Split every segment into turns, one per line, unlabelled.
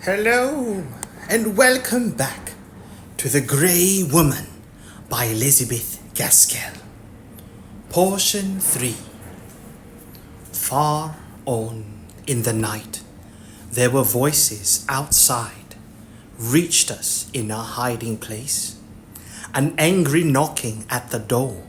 Hello, and welcome back to The Grey Woman by Elizabeth Gaskell. Portion 3. Far on in the night, there were voices outside, reached us in our hiding place, an angry knocking at the door,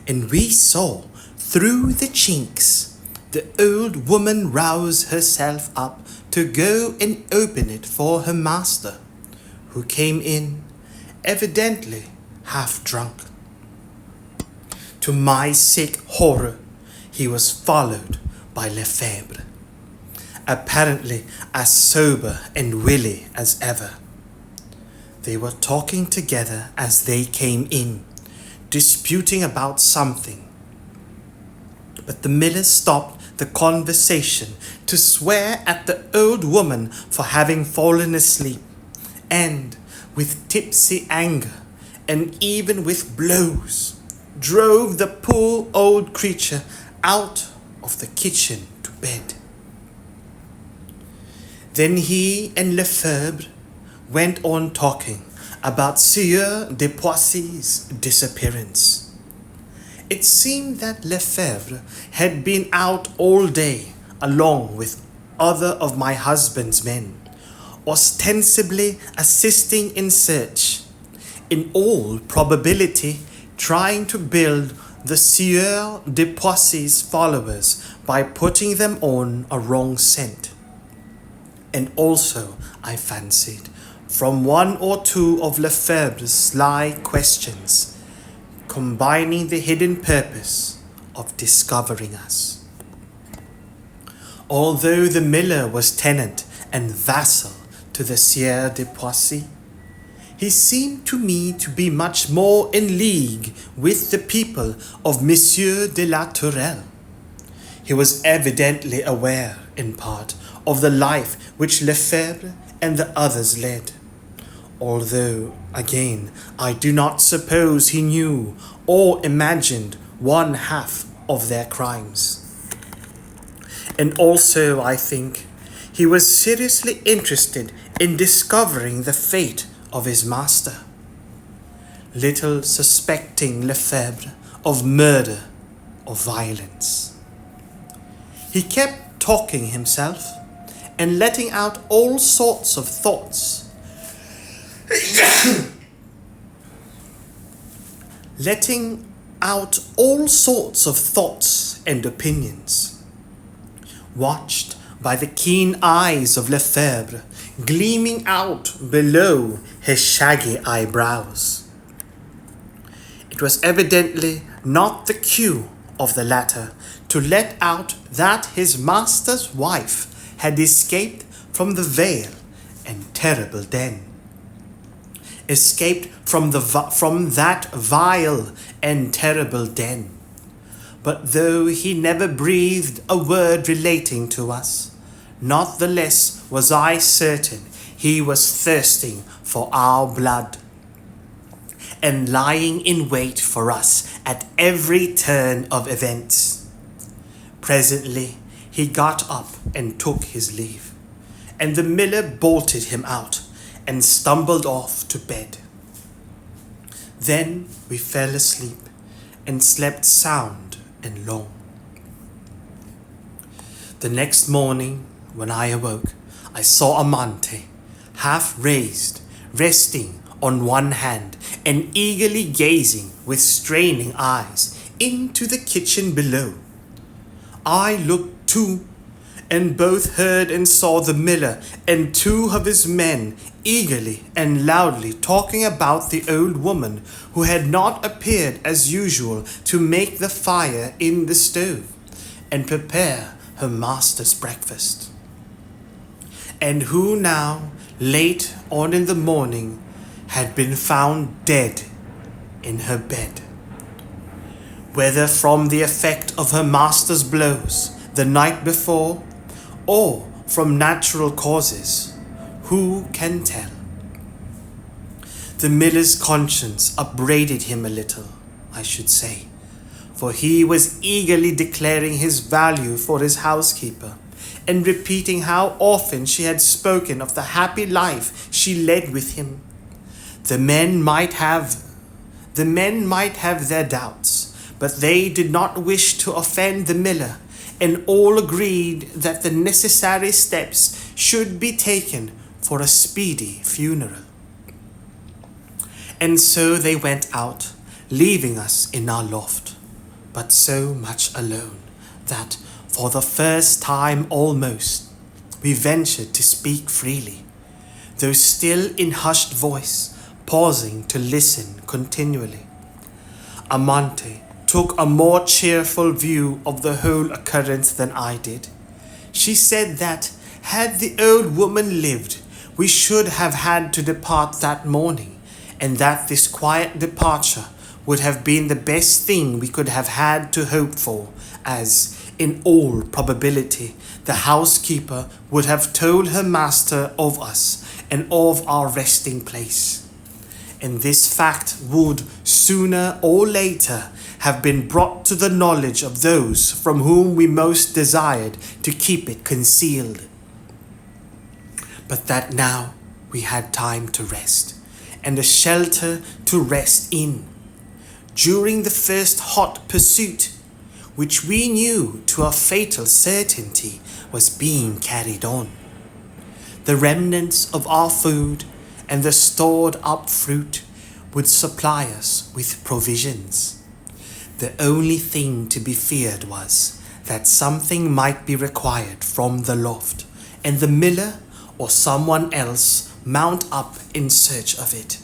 and we saw through the chinks the old woman rouse herself up to go and open it for her master, who came in, evidently half drunk. To my sick horror, he was followed by Lefebvre, apparently as sober and willy as ever. They were talking together as they came in, disputing about something. But the miller stopped the conversation to swear at the old woman for having fallen asleep, and with tipsy anger and even with blows drove the poor old creature out of the kitchen to bed. Then he and Lefebvre went on talking about Sieur de Poissy's disappearance. It seemed that Lefebvre had been out all day along with other of my husband's men, ostensibly assisting in search, in all probability trying to build the Sieur de Poissy's followers by putting them on a wrong scent. And also, I fancied, from one or two of Lefebvre's sly questions, combining the hidden purpose of discovering us. Although the miller was tenant and vassal to the Sieur de Poissy, he seemed to me to be much more in league with the people of Monsieur de la Tourelle. He was evidently aware, in part, of the life which Lefebvre and the others led, although, again, I do not suppose he knew or imagined one half of their crimes. And also, I think, he was seriously interested in discovering the fate of his master, little suspecting Lefebvre of murder or violence. He kept talking himself and letting out all sorts of thoughts and opinions, watched by the keen eyes of Lefebvre gleaming out below his shaggy eyebrows. It was evidently not the cue of the latter to let out that his master's wife had escaped from the vale and terrible den. Escaped from that vile and terrible den. But though he never breathed a word relating to us, not the less was I certain he was thirsting for our blood, and lying in wait for us at every turn of events. Presently he got up and took his leave, and the miller bolted him out and stumbled off to bed. Then we fell asleep and slept sound and long. The next morning, when I awoke, I saw Amante, half raised, resting on one hand and eagerly gazing with straining eyes into the kitchen below. I looked too, and both heard and saw the miller and two of his men eagerly and loudly talking about the old woman who had not appeared as usual to make the fire in the stove and prepare her master's breakfast, and who now, late on in the morning, had been found dead in her bed, whether from the effect of her master's blows the night before, or from natural causes, who can tell? The miller's conscience upbraided him a little, I should say, for he was eagerly declaring his value for his housekeeper, and repeating how often she had spoken of the happy life she led with him. The men might have their doubts, but they did not wish to offend the miller, and all agreed that the necessary steps should be taken for a speedy funeral. And so they went out, leaving us in our loft, but so much alone that, for the first time almost, we ventured to speak freely, though still in hushed voice, pausing to listen continually. Amante took a more cheerful view of the whole occurrence than I did. She said that, had the old woman lived, we should have had to depart that morning, and that this quiet departure would have been the best thing we could have had to hope for, as, in all probability, the housekeeper would have told her master of us and of our resting place. And this fact would, sooner or later, have been brought to the knowledge of those from whom we most desired to keep it concealed. But that now we had time to rest, and a shelter to rest in. During the first hot pursuit, which we knew to a fatal certainty was being carried on, the remnants of our food and the stored up fruit would supply us with provisions. The only thing to be feared was that something might be required from the loft, and the miller or someone else mount up in search of it.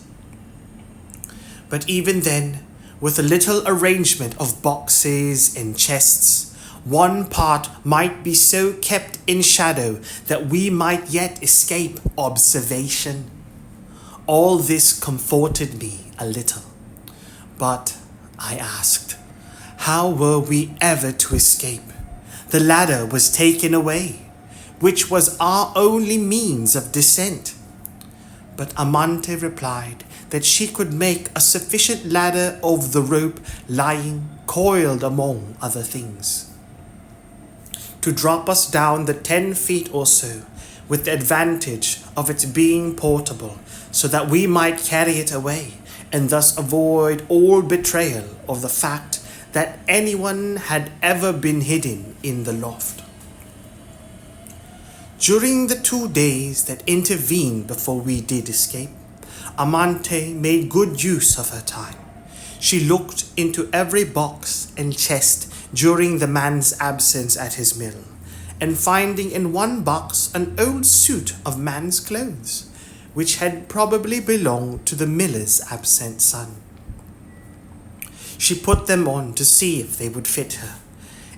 But even then, with a little arrangement of boxes and chests, one part might be so kept in shadow that we might yet escape observation. All this comforted me a little, but I asked, how were we ever to escape? The ladder was taken away, which was our only means of descent. But Amante replied that she could make a sufficient ladder of the rope lying coiled among other things, to drop us down the 10 feet or so, with the advantage of its being portable, so that we might carry it away, and thus avoid all betrayal of the fact that anyone had ever been hidden in the loft. During the 2 days that intervened before we did escape, Amante made good use of her time. She looked into every box and chest during the man's absence at his mill, and finding in one box an old suit of man's clothes, which had probably belonged to the miller's absent son. She put them on to see if they would fit her,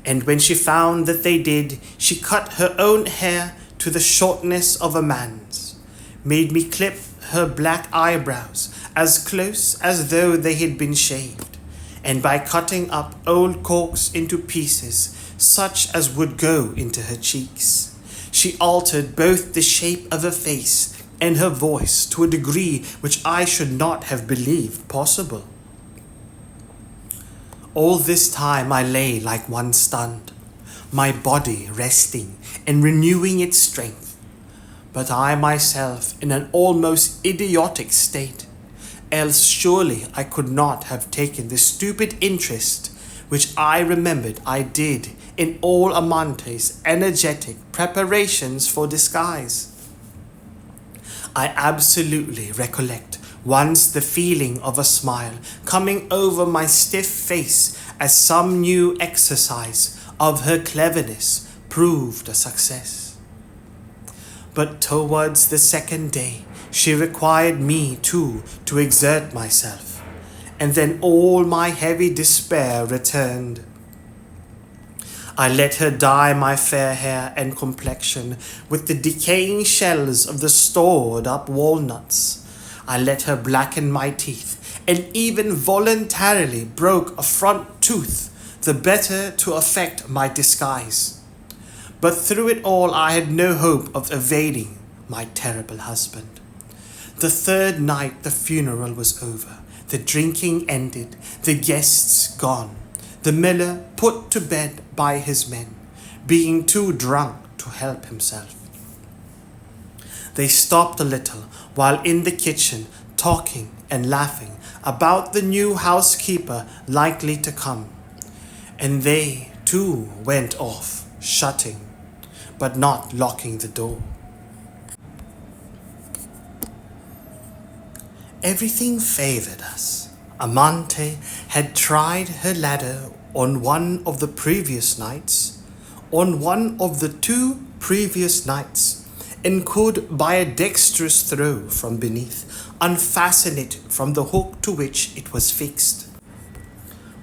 and when she found that they did, she cut her own hair to the shortness of a man's, made me clip her black eyebrows as close as though they had been shaved, and by cutting up old corks into pieces such as would go into her cheeks, she altered both the shape of her face and her voice to a degree which I should not have believed possible. All this time I lay like one stunned, my body resting and renewing its strength, but I myself in an almost idiotic state, else surely I could not have taken the stupid interest which I remembered I did in all Amante's energetic preparations for disguise. I absolutely recollect once the feeling of a smile coming over my stiff face as some new exercise of her cleverness proved a success. But towards the second day, she required me too to exert myself, and then all my heavy despair returned. I let her dye my fair hair and complexion with the decaying shells of the stored up walnuts. I let her blacken my teeth, and even voluntarily broke a front tooth, the better to effect my disguise. But through it all I had no hope of evading my terrible husband. The third night the funeral was over, the drinking ended, the guests gone, the miller put to bed by his men, being too drunk to help himself. They stopped a little while in the kitchen, talking and laughing about the new housekeeper likely to come. And they, too, went off, shutting, but not locking the door. Everything favored us. Amante had tried her ladder on one of the previous nights, on one of the 2 previous nights, and could, by a dexterous throw from beneath, unfasten it from the hook to which it was fixed.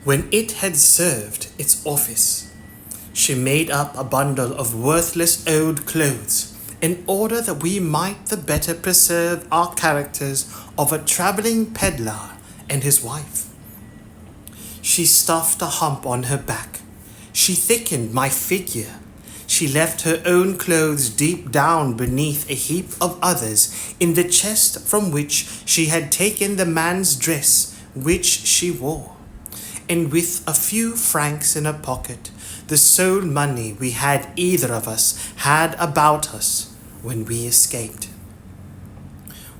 When it had served its office, she made up a bundle of worthless old clothes in order that we might the better preserve our characters of a travelling peddler and his wife. She stuffed a hump on her back. She thickened my figure. She left her own clothes deep down beneath a heap of others in the chest from which she had taken the man's dress which she wore. And with a few francs in her pocket, the sole money we had either of us had about us when we escaped.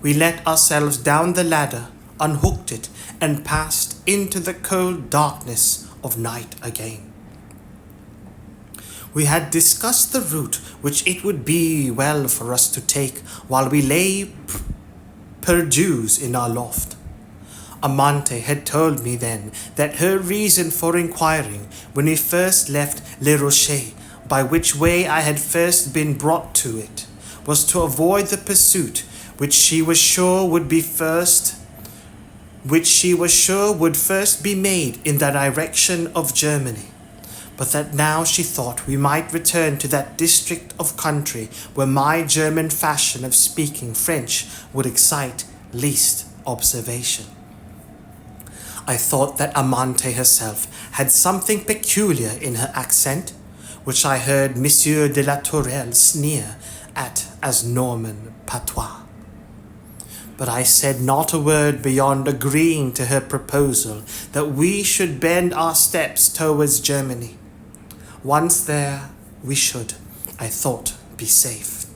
We let ourselves down the ladder, unhooked it, and passed into the cold darkness of night again. We had discussed the route which it would be well for us to take while we lay perdues in our loft. Amante had told me then that her reason for inquiring when we first left Les Rochers, by which way I had first been brought to it, was to avoid the pursuit which she was sure would first be made in the direction of Germany, but that now she thought we might return to that district of country where my German fashion of speaking French would excite least observation. I thought that Amante herself had something peculiar in her accent, which I heard Monsieur de la Tourelle sneer at as Norman patois. But I said not a word beyond agreeing to her proposal that we should bend our steps towards Germany. Once there, we should, I thought, be safe.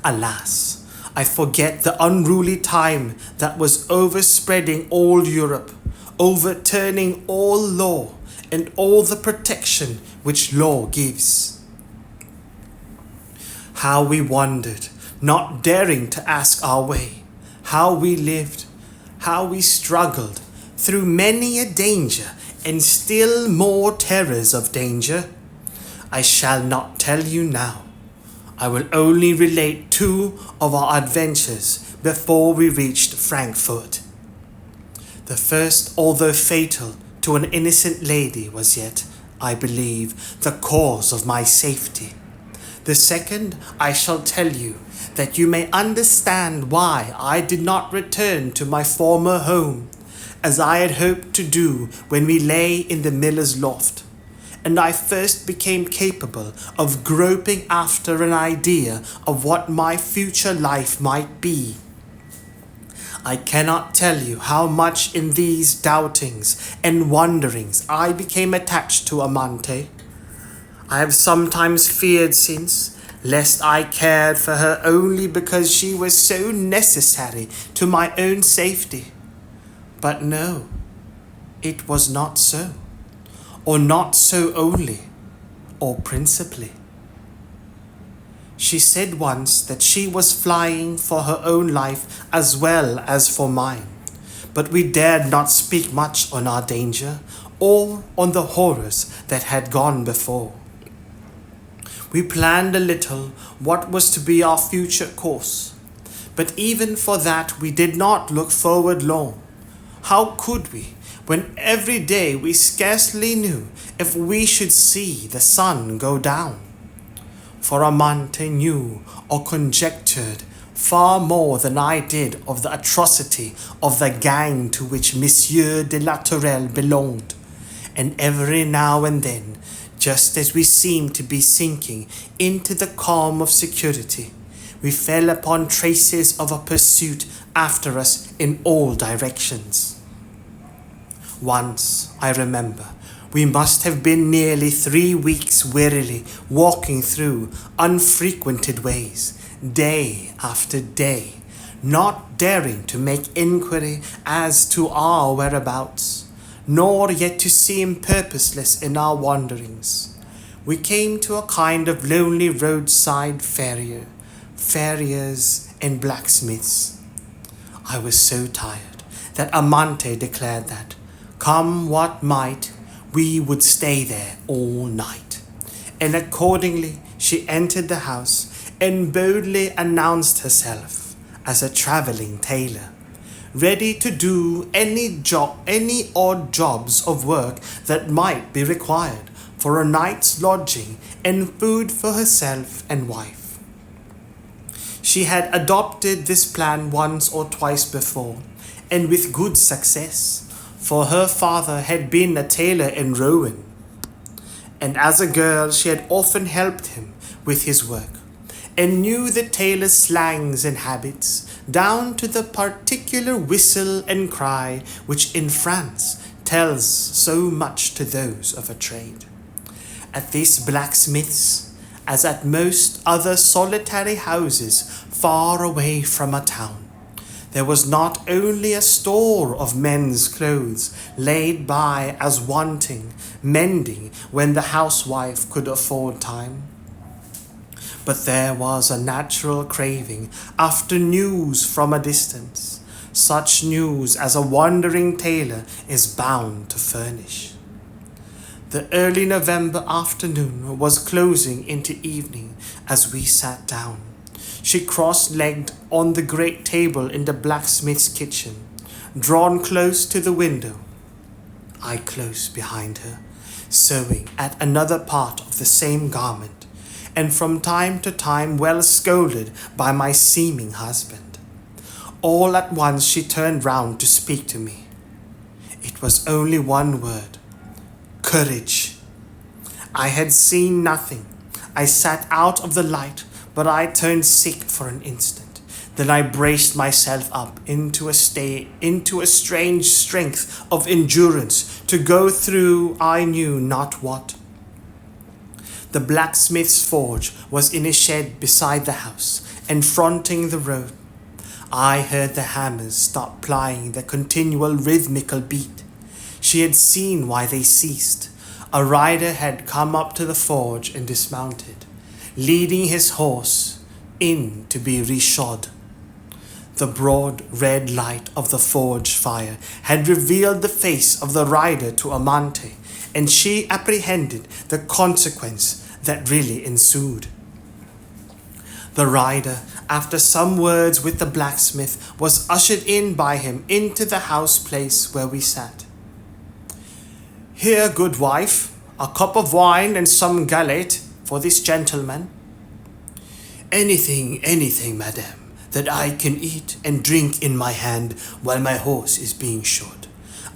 Alas, I forget the unruly time that was overspreading all Europe, overturning all law and all the protection which law gives. How we wandered, not daring to ask our way, how we lived, how we struggled through many a danger and still more terrors of danger, I shall not tell you now. I will only relate 2 of our adventures before we reached Frankfurt. The first, although fatal to an innocent lady, was yet, I believe, the cause of my safety. The second I shall tell you, that you may understand why I did not return to my former home, as I had hoped to do when we lay in the miller's loft, and I first became capable of groping after an idea of what my future life might be. I cannot tell you how much in these doubtings and wonderings I became attached to Amante. I have sometimes feared since, lest I cared for her only because she was so necessary to my own safety. But no, it was not so, or not so only, or principally. She said once that she was flying for her own life as well as for mine, but we dared not speak much on our danger or on the horrors that had gone before. We planned a little what was to be our future course, but even for that we did not look forward long. How could we, when every day we scarcely knew if we should see the sun go down? For Amante knew or conjectured far more than I did of the atrocity of the gang to which Monsieur de la Tourelle belonged, and every now and then, just as we seemed to be sinking into the calm of security, we fell upon traces of a pursuit after us in all directions. Once, I remember, We must have been nearly 3 weeks wearily walking through unfrequented ways, day after day, not daring to make inquiry as to our whereabouts, nor yet to seem purposeless in our wanderings. We came to a kind of lonely roadside farriers and blacksmiths. I was so tired that Amante declared that, come what might, we would stay there all night. And accordingly she entered the house and boldly announced herself as a travelling tailor, ready to do any odd jobs of work that might be required for a night's lodging and food for herself and wife. She had adopted this plan once or twice before, and with good success, for her father had been a tailor in Rowan, and as a girl she had often helped him with his work, and knew the tailor's slangs and habits, down to the particular whistle and cry which in France tells so much to those of a trade. At this blacksmith's, as at most other solitary houses far away from a town, there was not only a store of men's clothes laid by as wanting, mending when the housewife could afford time, but there was a natural craving after news from a distance, such news as a wandering tailor is bound to furnish. The early November afternoon was closing into evening as we sat down. She cross-legged on the great table in the blacksmith's kitchen, drawn close to the window, I close behind her, sewing at another part of the same garment, and from time to time well scolded by my seeming husband. All at once she turned round to speak to me. It was only one word: courage. I had seen nothing. I sat out of the light, but I turned sick for an instant. Then I braced myself up into a strange strength of endurance to go through I knew not what. The blacksmith's forge was in a shed beside the house and fronting the road. I heard the hammers stop plying their continual rhythmical beat. She had seen why they ceased. A rider had come up to the forge and dismounted, leading his horse in to be reshod. The broad red light of the forge fire had revealed the face of the rider to Amante, and she apprehended the consequence that really ensued. The rider, after some words with the blacksmith, was ushered in by him into the house place where we sat. "Here, good wife, a cup of wine and some galette for this gentleman." Anything, madame, that I can eat and drink in my hand while my horse is being shod.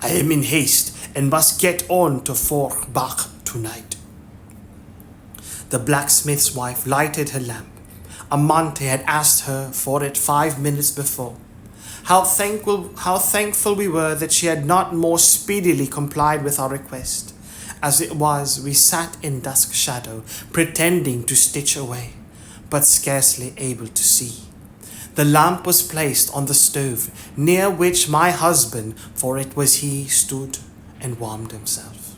I am in haste and must get on to Forbach tonight." The blacksmith's wife lighted her lamp. Amante had asked her for it 5 minutes before. How thankful we were that she had not more speedily complied with our request. As it was, we sat in dusk shadow, pretending to stitch away, but scarcely able to see. The lamp was placed on the stove, near which my husband, for it was he, stood and warmed himself.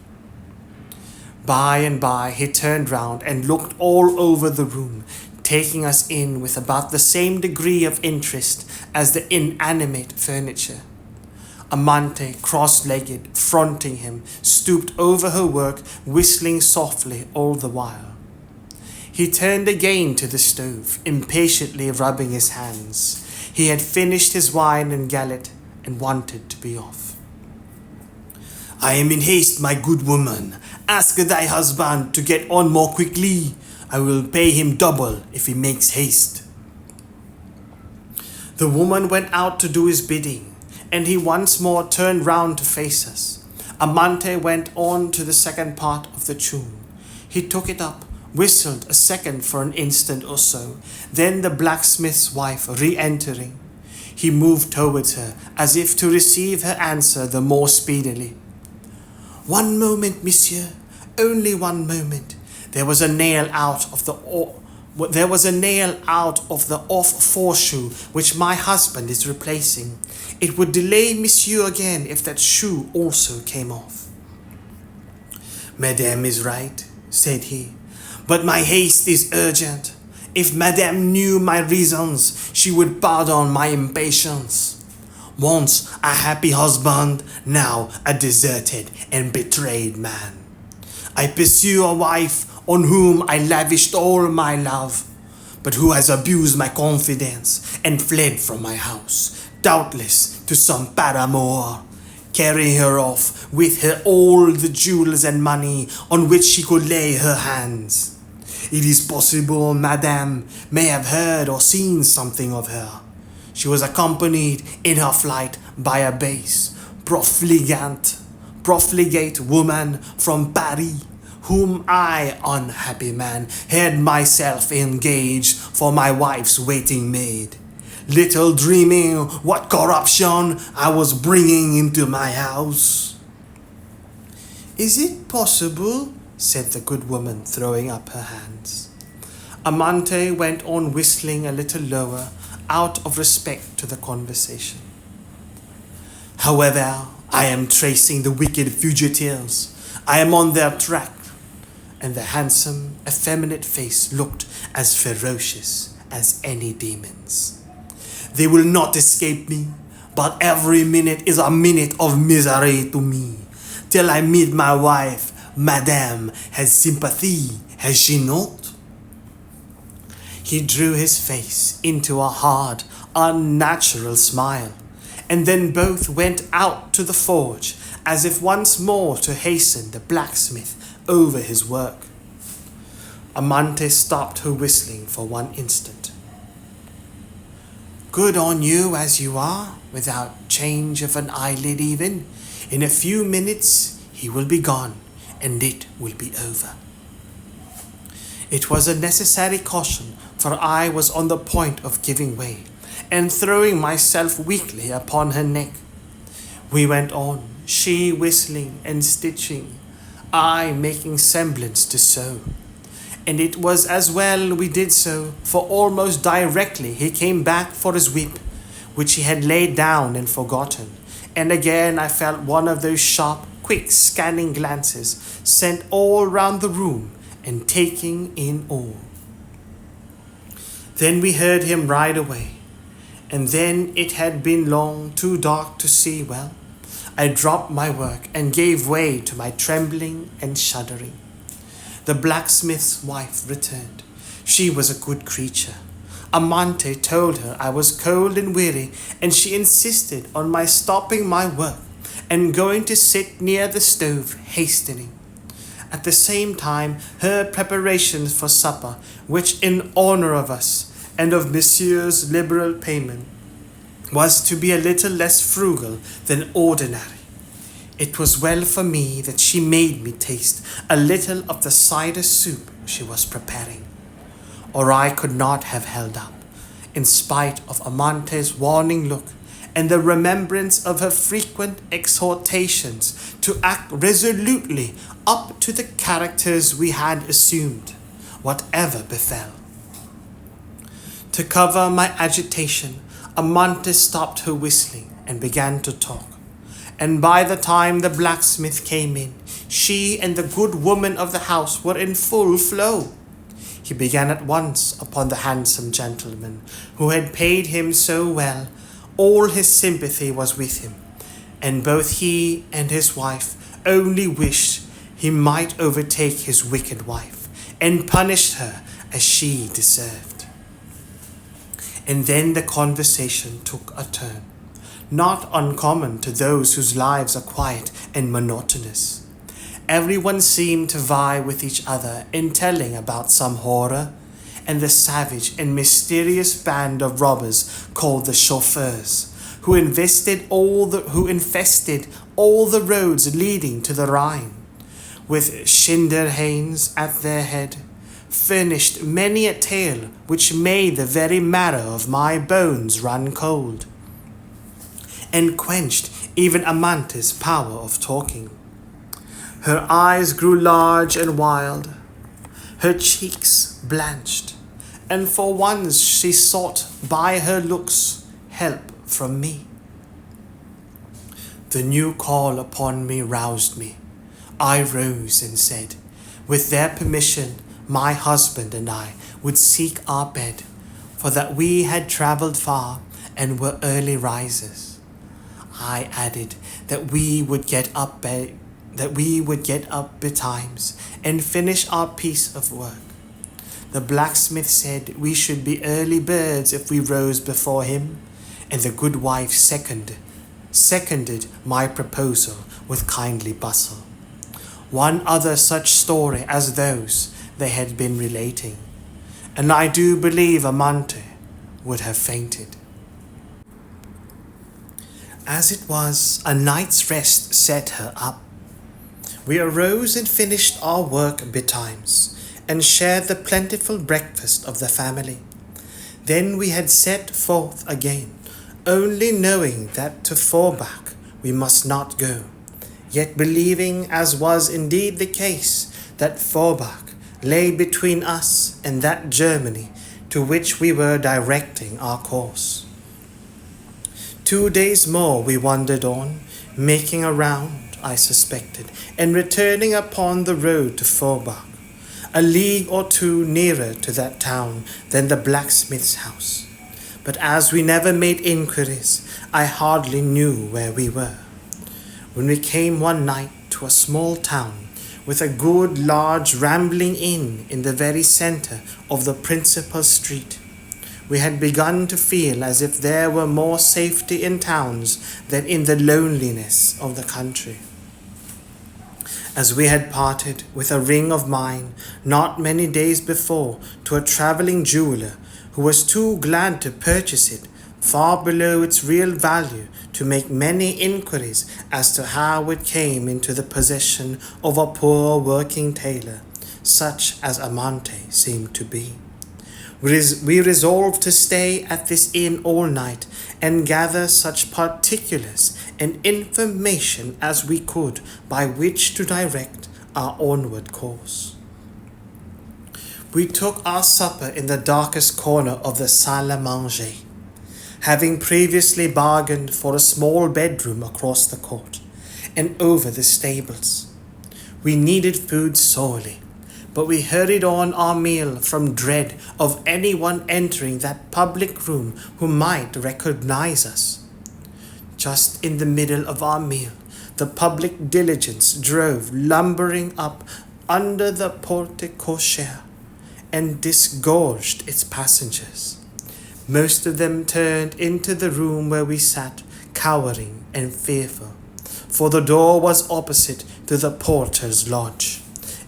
By and by he turned round and looked all over the room, taking us in with about the same degree of interest as the inanimate furniture. Amante, cross-legged, fronting him, stooped over her work, whistling softly all the while. He turned again to the stove, impatiently rubbing his hands. He had finished his wine and galette and wanted to be off. "I am in haste, my good woman. Ask thy husband to get on more quickly. I will pay him double if he makes haste." The woman went out to do his bidding, and he once more turned round to face us. Amante went on to the second part of the tune. He took it up, whistled a second for an instant or so, then the blacksmith's wife re-entering, he moved towards her as if to receive her answer the more speedily. One moment, monsieur, only one moment. There was a nail out of the off foreshoe which my husband is replacing. It would delay monsieur again if that shoe also came off. Madame is right, said he, but my haste is urgent. If Madame knew my reasons, she would pardon my impatience. Once a happy husband, now a deserted and betrayed man. I pursue a wife on whom I lavished all my love, but who has abused my confidence and fled from my house, doubtless to some paramour, carrying her off with her all the jewels and money on which she could lay her hands. It is possible Madame may have heard or seen something of her. She was accompanied in her flight by a base, profligate woman from Paris, whom I, unhappy man, had myself engaged for my wife's waiting maid, little dreaming what corruption I was bringing into my house. Is it possible? Said the good woman, throwing up her hands. Amante went on whistling a little lower, out of respect to the conversation. However, I am tracing the wicked fugitives. I am on their track. And the handsome, effeminate face looked as ferocious as any demon's. They will not escape me, but every minute is a minute of misery to me, till I meet my wife. Madame has sympathy, has she not? He drew his face into a hard, unnatural smile, and then both went out to the forge, as if once more to hasten the blacksmith over his work. Amante stopped her whistling for one instant. Good on you as you are, without change of an eyelid even. In a few minutes he will be gone, and it will be over. It was a necessary caution, for I was on the point of giving way, and throwing myself weakly upon her neck. We went on, she whistling and stitching, I making semblance to sew. And it was as well we did so, for almost directly he came back for his whip, which he had laid down and forgotten, and again I felt one of those sharp, quick scanning glances sent all round the room and taking in all. Then we heard him ride away, and then it had been long too dark to see well. I dropped my work and gave way to my trembling and shuddering. The blacksmith's wife returned. She was a good creature. Amante told her I was cold and weary, and she insisted on my stopping my work and going to sit near the stove, hastening. At the same time, her preparations for supper, which in honor of us and of Monsieur's liberal payment, was to be a little less frugal than ordinary. It was well for me that she made me taste a little of the cider soup she was preparing, or I could not have held up, in spite of Amante's warning look and the remembrance of her frequent exhortations to act resolutely up to the characters we had assumed, whatever befell. To cover my agitation, Amante stopped her whistling and began to talk, and by the time the blacksmith came in, she and the good woman of the house were in full flow. He began at once upon the handsome gentleman who had paid him so well. All his sympathy was with him, and both he and his wife only wished he might overtake his wicked wife and punish her as she deserved. And then the conversation took a turn, not uncommon to those whose lives are quiet and monotonous. Everyone seemed to vie with each other in telling about some horror, and the savage and mysterious band of robbers called the chauffeurs, who infested all the roads leading to the Rhine, with Schinderhannes at their head, furnished many a tale which made the very marrow of my bones run cold, and quenched even Amante's power of talking. Her eyes grew large and wild, her cheeks blanched, and for once she sought by her looks help from me. The new call upon me roused me. I rose and said, with their permission, my husband and I would seek our bed, for that we had travelled far and were early risers. I added that we would get up betimes and finish our piece of work. The blacksmith said we should be early birds if we rose before him, and the good wife seconded my proposal with kindly bustle. One other such story as those they had been relating, and I do believe Amante would have fainted. As it was, a night's rest set her up. We arose and finished our work betimes, and shared the plentiful breakfast of the family. Then we had set forth again, only knowing that to Forbach we must not go, yet believing, as was indeed the case, that Forbach lay between us and that Germany to which we were directing our course. 2 days more we wandered on, making a round, I suspected, and returning upon the road to Forbach, a league or two nearer to that town than the blacksmith's house. But as we never made inquiries, I hardly knew where we were. When we came one night to a small town with a good large rambling inn in the very centre of the principal street, we had begun to feel as if there were more safety in towns than in the loneliness of the country. As we had parted with a ring of mine not many days before to a travelling jeweller who was too glad to purchase it far below its real value to make many inquiries as to how it came into the possession of a poor working tailor, such as Amante seemed to be. We resolved to stay at this inn all night and gather such particulars and information as we could by which to direct our onward course. We took our supper in the darkest corner of the salle à manger, having previously bargained for a small bedroom across the court and over the stables. We needed food sorely, but we hurried on our meal from dread of anyone entering that public room who might recognize us. Just in the middle of our meal, the public diligence drove lumbering up under the porte cochere and disgorged its passengers. Most of them turned into the room where we sat, cowering and fearful, for the door was opposite to the porter's lodge,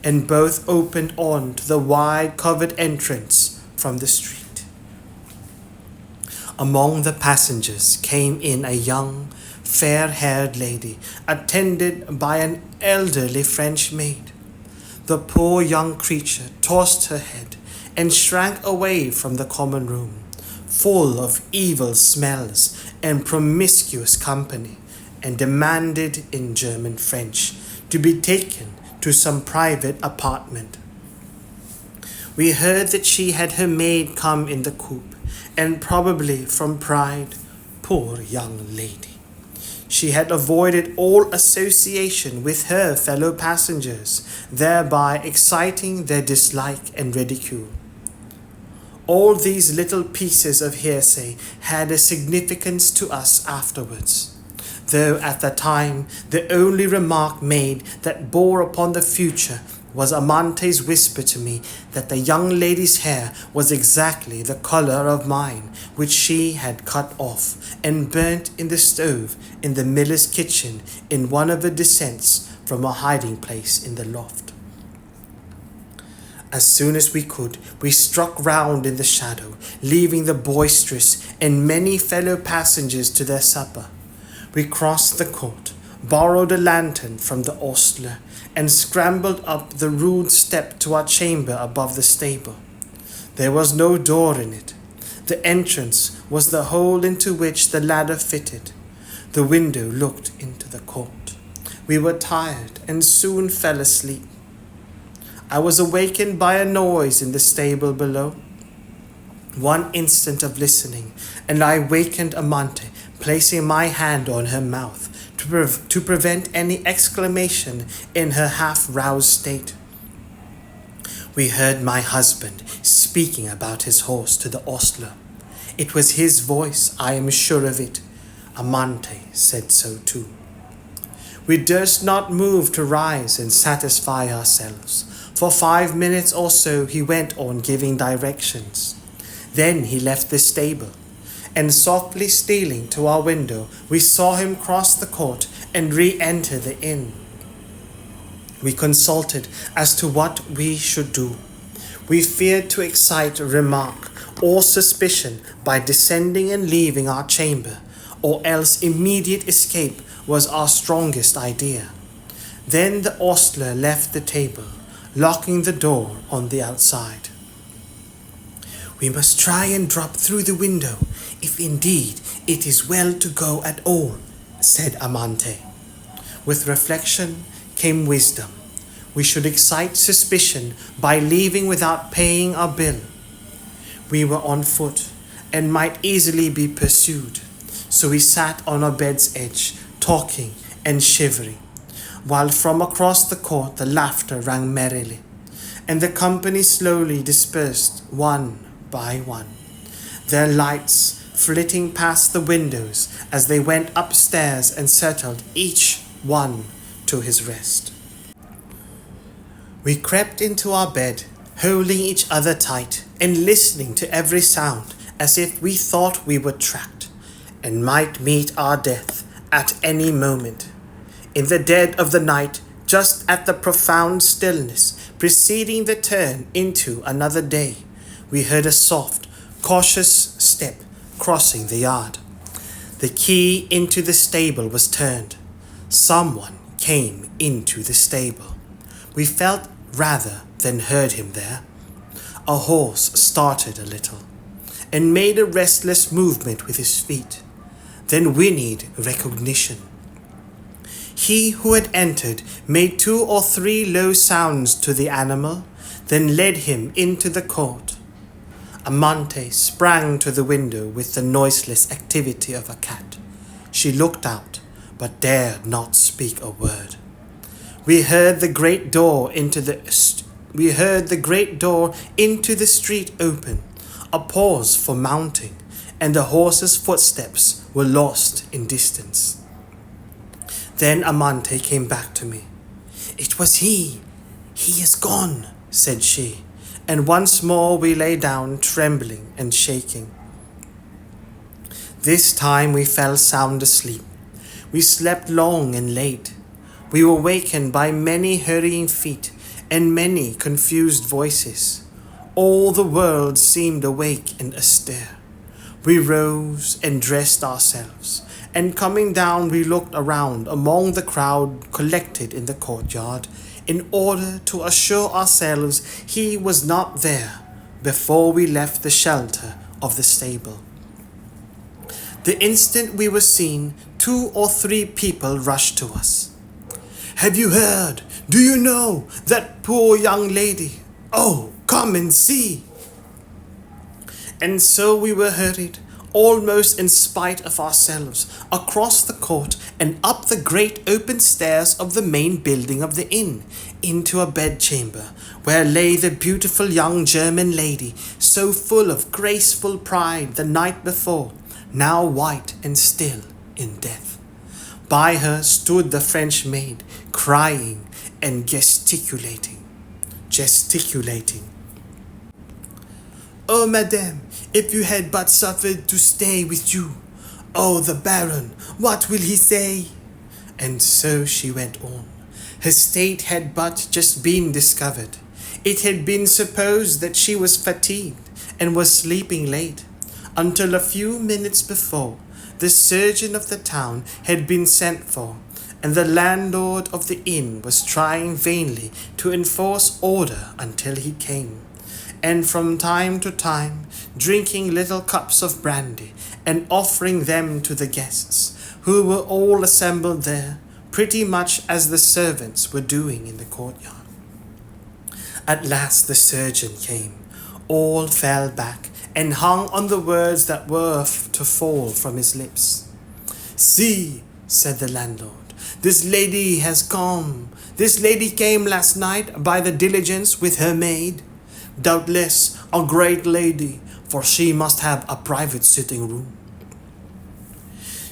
and both opened on to the wide covered entrance from the street. Among the passengers came in a young, fair-haired lady, attended by an elderly French maid. The poor young creature tossed her head and shrank away from the common room, full of evil smells and promiscuous company, and demanded in German French to be taken to some private apartment. We heard that she had her maid come in the coupe, and probably from pride, poor young lady, she had avoided all association with her fellow passengers, thereby exciting their dislike and ridicule. All these little pieces of hearsay had a significance to us afterwards, though at the time the only remark made that bore upon the future was Amante's whisper to me that the young lady's hair was exactly the colour of mine, which she had cut off and burnt in the stove in the miller's kitchen in one of the descents from a hiding place in the loft. As soon as we could, we struck round in the shadow, leaving the boisterous and many fellow passengers to their supper. We crossed the court, borrowed a lantern from the ostler, and scrambled up the rude step to our chamber above the stable. There was no door in it. The entrance was the hole into which the ladder fitted. The window looked into the court. We were tired and soon fell asleep. I was awakened by a noise in the stable below. One instant of listening, and I wakened Amante, placing my hand on her mouth to prevent any exclamation in her half-roused state. We heard my husband speaking about his horse to the ostler. It was his voice, I am sure of it. Amante said so too. We durst not move to rise and satisfy ourselves. For 5 minutes or so he went on giving directions. Then he left the stable, and softly stealing to our window, we saw him cross the court and re-enter the inn. We consulted as to what we should do. We feared to excite remark or suspicion by descending and leaving our chamber, or else immediate escape was our strongest idea. Then the ostler left the table, locking the door on the outside. We must try and drop through the window, if indeed it is well to go at all, said Amante. With reflection came wisdom. We should excite suspicion by leaving without paying our bill. We were on foot and might easily be pursued, so we sat on our bed's edge, talking and shivering, while from across the court the laughter rang merrily, and the company slowly dispersed one by one, their lights flitting past the windows as they went upstairs and settled each one to his rest. We crept into our bed, holding each other tight and listening to every sound as if we thought we were tracked and might meet our death at any moment. In the dead of the night, just at the profound stillness preceding the turn into another day, we heard a soft, cautious step crossing the yard. The key into the stable was turned. Someone came into the stable. We felt rather than heard him there. A horse started a little and made a restless movement with his feet, then whinnied recognition. He who had entered made 2 or 3 low sounds to the animal, then led him into the court. Amante sprang to the window with the noiseless activity of a cat. She looked out, but dared not speak a word. We heard the great door into the street open, a pause for mounting, and the horse's footsteps were lost in distance. Then Amante came back to me. "It was he. He is gone," said she, and once more we lay down trembling and shaking. This time we fell sound asleep. We slept long and late. We were wakened by many hurrying feet and many confused voices. All the world seemed awake and astir. We rose and dressed ourselves, and coming down we looked around among the crowd collected in the courtyard in order to assure ourselves he was not there before we left the shelter of the stable. The instant we were seen, 2 or 3 people rushed to us. "Have you heard? Do you know that poor young lady? Oh, come and see!" And so we were hurried, almost in spite of ourselves, across the court and up the great open stairs of the main building of the inn, into a bedchamber, where lay the beautiful young German lady, so full of graceful pride the night before, now white and still in death. By her stood the French maid, crying and gesticulating. "Oh, madame, if you had but suffered to stay with you! Oh, the Baron, what will he say?" And so she went on. Her state had but just been discovered. It had been supposed that she was fatigued and was sleeping late, until a few minutes before, the surgeon of the town had been sent for, and the landlord of the inn was trying vainly to enforce order until he came, and from time to time drinking little cups of brandy and offering them to the guests, who were all assembled there, pretty much as the servants were doing in the courtyard. At last the surgeon came. All fell back and hung on the words that were to fall from his lips. "See," said the landlord, "this lady has come. This lady came last night by the diligence with her maid. Doubtless a great lady, for she must have a private sitting room."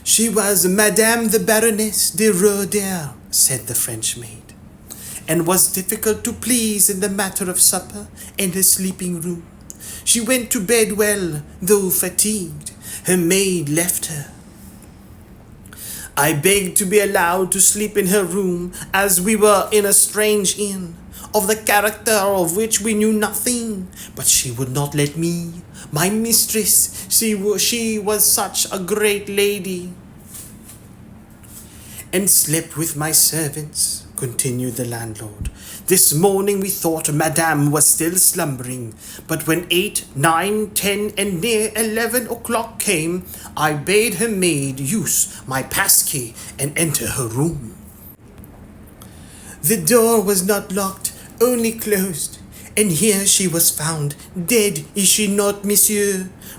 "She was Madame the Baroness de Roder," said the French maid, "and was difficult to please in the matter of supper and her sleeping room. She went to bed well, though fatigued. Her maid left her. I begged to be allowed to sleep in her room, as we were in a strange inn, of the character of which we knew nothing, but she would not let me. My mistress, she was such a great lady." "And slept with my servants," continued the landlord. "This morning we thought Madame was still slumbering, but when 8, 9, 10, and near 11 o'clock came, I bade her maid use my passkey and enter her room. The door was not locked, only closed, and here she was found, dead, is she not, monsieur,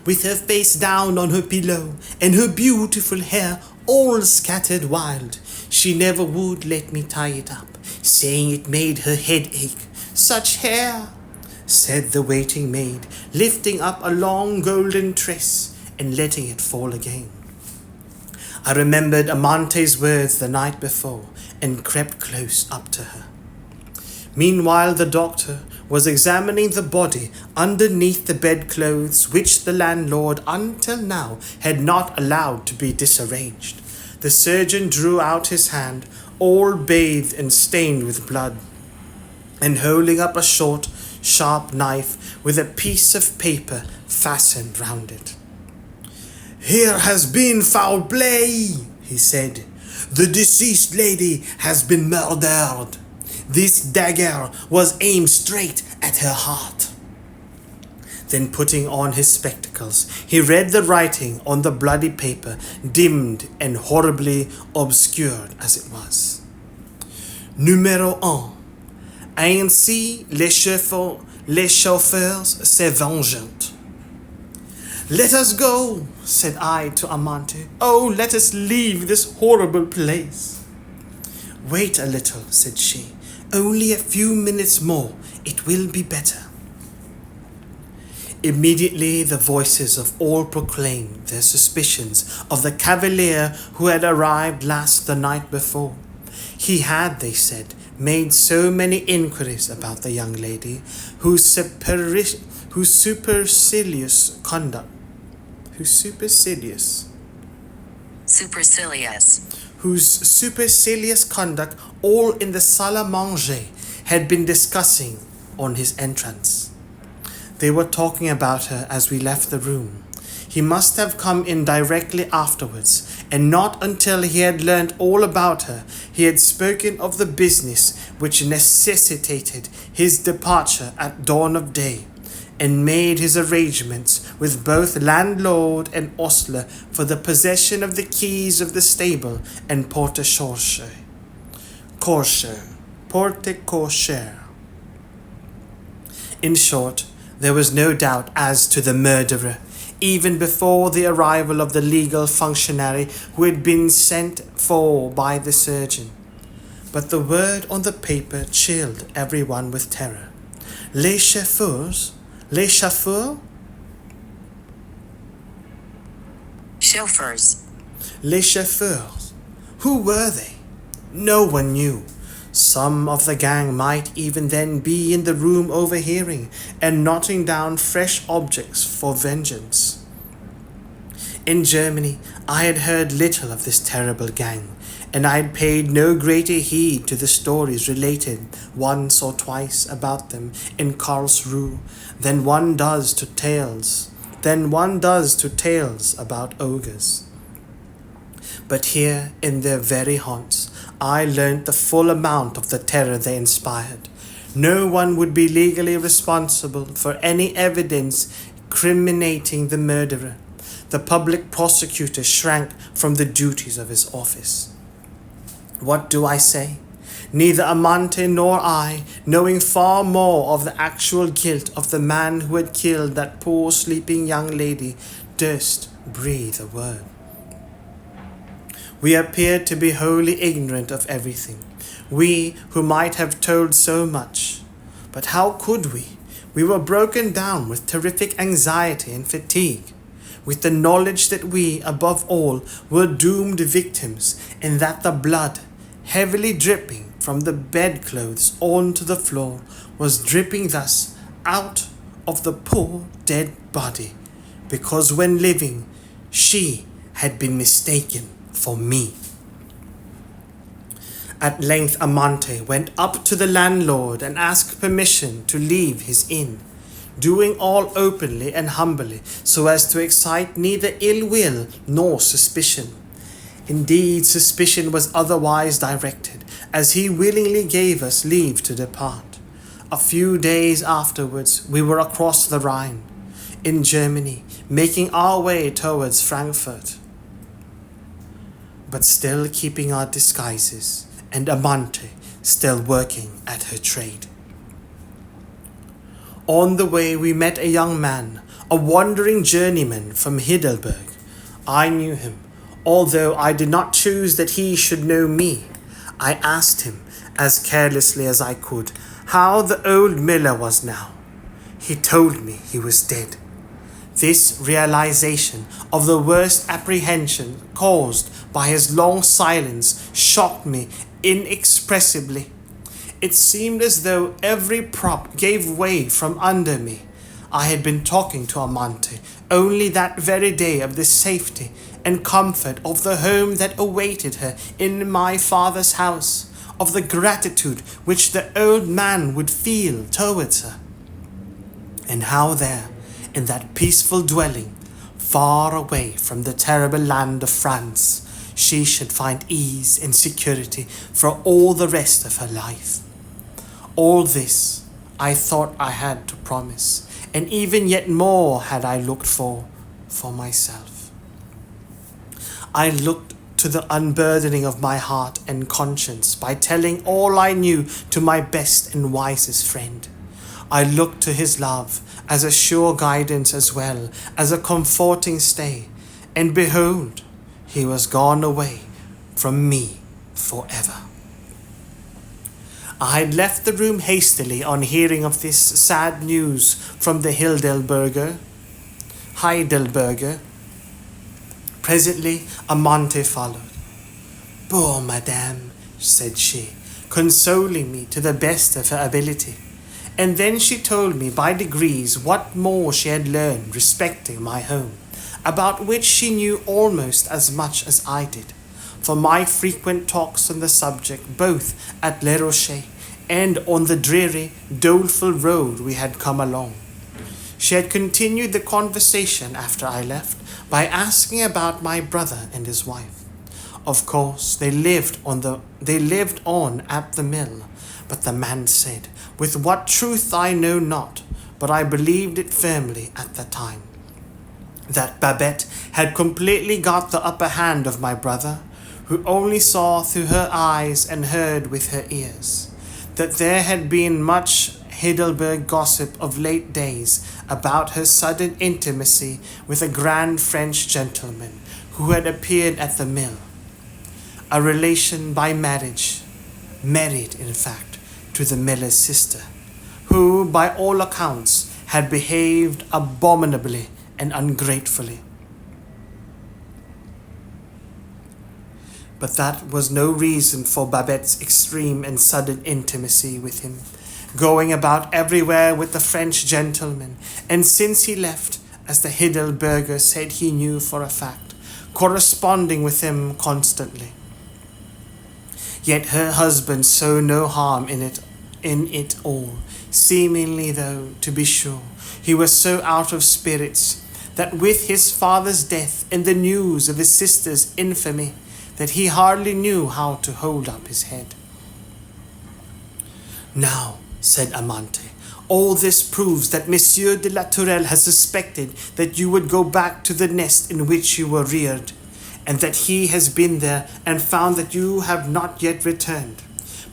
with her face down on her pillow, and her beautiful hair all scattered wild. She never would let me tie it up, saying it made her head ache. Such hair," said the waiting maid, lifting up a long golden tress and letting it fall again. I remembered Amante's words the night before and crept close up to her. Meanwhile, the doctor was examining the body underneath the bedclothes which the landlord until now had not allowed to be disarranged. The surgeon drew out his hand, all bathed and stained with blood, and holding up a short, sharp knife with a piece of paper fastened round it. "Here has been foul play," he said. "The deceased lady has been murdered. This dagger was aimed straight at her heart." Then, putting on his spectacles, he read the writing on the bloody paper, dimmed and horribly obscured as it was. Numéro 1. Ainsi les chauffeurs se vengent. "Let us go," said I to Amante. "Oh, let us leave this horrible place." "Wait a little," said she. "Only a few minutes more. It will be better." Immediately the voices of all proclaimed their suspicions of the cavalier who had arrived last the night before. He had, they said, made so many inquiries about the young lady, whose supercilious conduct all in the salle à manger had been discussing on his entrance. They were talking about her as we left the room. He must have come in directly afterwards, and not until he had learnt all about her, he had spoken of the business which necessitated his departure at dawn of day, and made his arrangements with both landlord and ostler for the possession of the keys of the stable and porte-cochere. In short, there was no doubt as to the murderer, even before the arrival of the legal functionary who had been sent for by the surgeon. But the word on the paper chilled everyone with terror. Les chauffeurs?
Chauffeurs.
Les chauffeurs. Who were they? No one knew. Some of the gang might even then be in the room overhearing and noting down fresh objects for vengeance. In Germany, I had heard little of this terrible gang, and I had paid no greater heed to the stories related once or twice about them in Karlsruhe than one does to tales about ogres. But here, in their very haunts, I learnt the full amount of the terror they inspired. No one would be legally responsible for any evidence criminating the murderer. The public prosecutor shrank from the duties of his office. What do I say? Neither Amante nor I, knowing far more of the actual guilt of the man who had killed that poor sleeping young lady, durst breathe a word. We appeared to be wholly ignorant of everything, we who might have told so much. But how could we? We were broken down with terrific anxiety and fatigue, with the knowledge that we, above all, were doomed victims, and that the blood, heavily dripping from the bedclothes onto the floor, was dripping thus out of the poor dead body, because when living, she had been mistaken for me. At length Amante went up to the landlord and asked permission to leave his inn, doing all openly and humbly, so as to excite neither ill will nor suspicion. Indeed, suspicion was otherwise directed, as he willingly gave us leave to depart. A few days afterwards we were across the Rhine, in Germany, making our way towards Frankfurt, but still keeping our disguises, and Amante still working at her trade. On the way we met a young man, a wandering journeyman from Heidelberg. I knew him, although I did not choose that he should know me. I asked him, as carelessly as I could, how the old miller was now. He told me he was dead. This realization of the worst apprehension caused by his long silence shocked me inexpressibly. It seemed as though every prop gave way from under me. I had been talking to Amante only that very day of the safety and comfort of the home that awaited her in my father's house, of the gratitude which the old man would feel towards her, and how there, in that peaceful dwelling, far away from the terrible land of France, she should find ease and security for all the rest of her life. All this I thought I had to promise, and even yet more had I looked for myself. I looked to the unburdening of my heart and conscience by telling all I knew to my best and wisest friend. I looked to his love as a sure guidance as well as a comforting stay, and behold, he was gone away from me forever. I had left the room hastily on hearing of this sad news from the Heidelberger. Presently Amante followed. "Poor madame," said she, consoling me to the best of her ability. And then she told me by degrees what more she had learned respecting my home, about which she knew almost as much as I did, for my frequent talks on the subject both at Les Rochers and on the dreary, doleful road we had come along. She had continued the conversation after I left by asking about my brother and his wife. Of course, they lived on at the mill, but the man said, with what truth I know not, but I believed it firmly at the time, that Babette had completely got the upper hand of my brother, who only saw through her eyes and heard with her ears, that there had been much Heidelberg gossip of late days about her sudden intimacy with a grand French gentleman who had appeared at the mill, a relation by marriage, married in fact to the miller's sister, who by all accounts had behaved abominably and ungratefully. But that was no reason for Babette's extreme and sudden intimacy with him, going about everywhere with the French gentleman, and since he left, as the Heidelberger said he knew for a fact, corresponding with him constantly. Yet her husband saw no harm in it all, seemingly, though, to be sure, he was so out of spirits that with his father's death and the news of his sister's infamy, that he hardly knew how to hold up his head. "Now," said Amante, "all this proves that Monsieur de la Tourelle has suspected that you would go back to the nest in which you were reared, and that he has been there and found that you have not yet returned.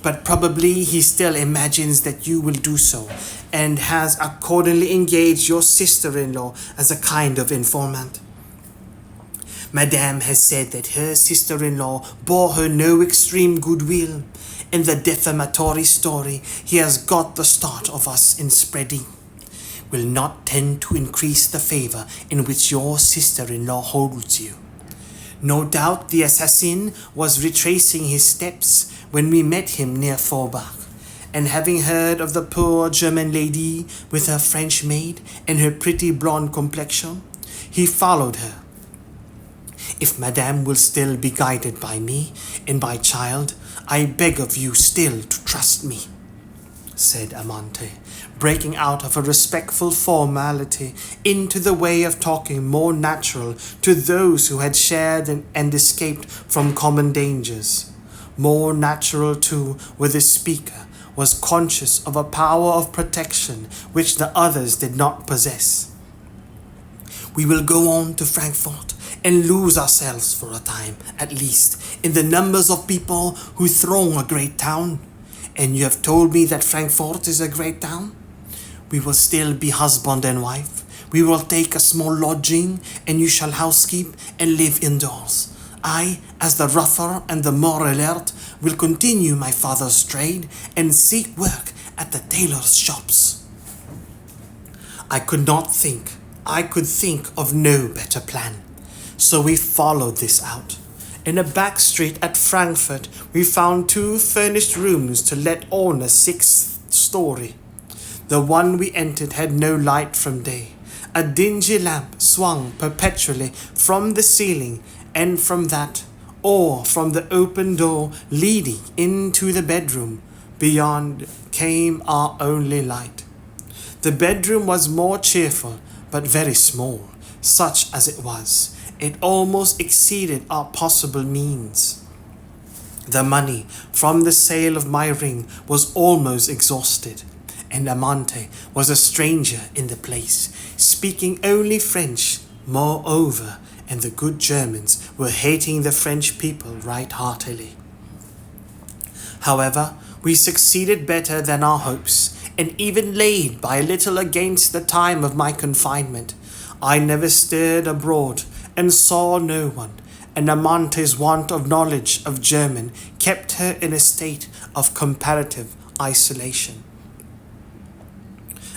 But probably he still imagines that you will do so, and has accordingly engaged your sister-in-law as a kind of informant. Madame has said that her sister-in-law bore her no extreme goodwill. In the defamatory story he has got the start of us in spreading will not tend to increase the favor in which your sister-in-law holds you. No doubt the assassin was retracing his steps when we met him near Forbach, and having heard of the poor German lady with her French maid and her pretty blonde complexion, he followed her. If Madame will still be guided by me and by child, I beg of you still to trust me, said Amante, breaking out of a respectful formality into the way of talking more natural to those who had shared and escaped from common dangers. More natural, too, where the speaker was conscious of a power of protection which the others did not possess. We will go on to Frankfurt and lose ourselves for a time, at least, in the numbers of people who throng a great town. And you have told me that Frankfurt is a great town? We will still be husband and wife. We will take a small lodging, and you shall housekeep and live indoors. I, as the rougher and the more alert, will continue my father's trade and seek work at the tailor's shops. I could think of no better plan. So we followed this out. In a back street at Frankfurt, we found 2 furnished rooms to let on a 6th story. The one we entered had no light from day. A dingy lamp swung perpetually from the ceiling, and from that, or from the open door leading into the bedroom beyond, came our only light. The bedroom was more cheerful, but very small, such as it was. It almost exceeded our possible means. The money from the sale of my ring was almost exhausted, and Amante was a stranger in the place, speaking only French, moreover, and the good Germans were hating the French people right heartily. However, we succeeded better than our hopes, and even laid by a little against the time of my confinement. I never stirred abroad, and saw no one, and Amante's want of knowledge of German kept her in a state of comparative isolation.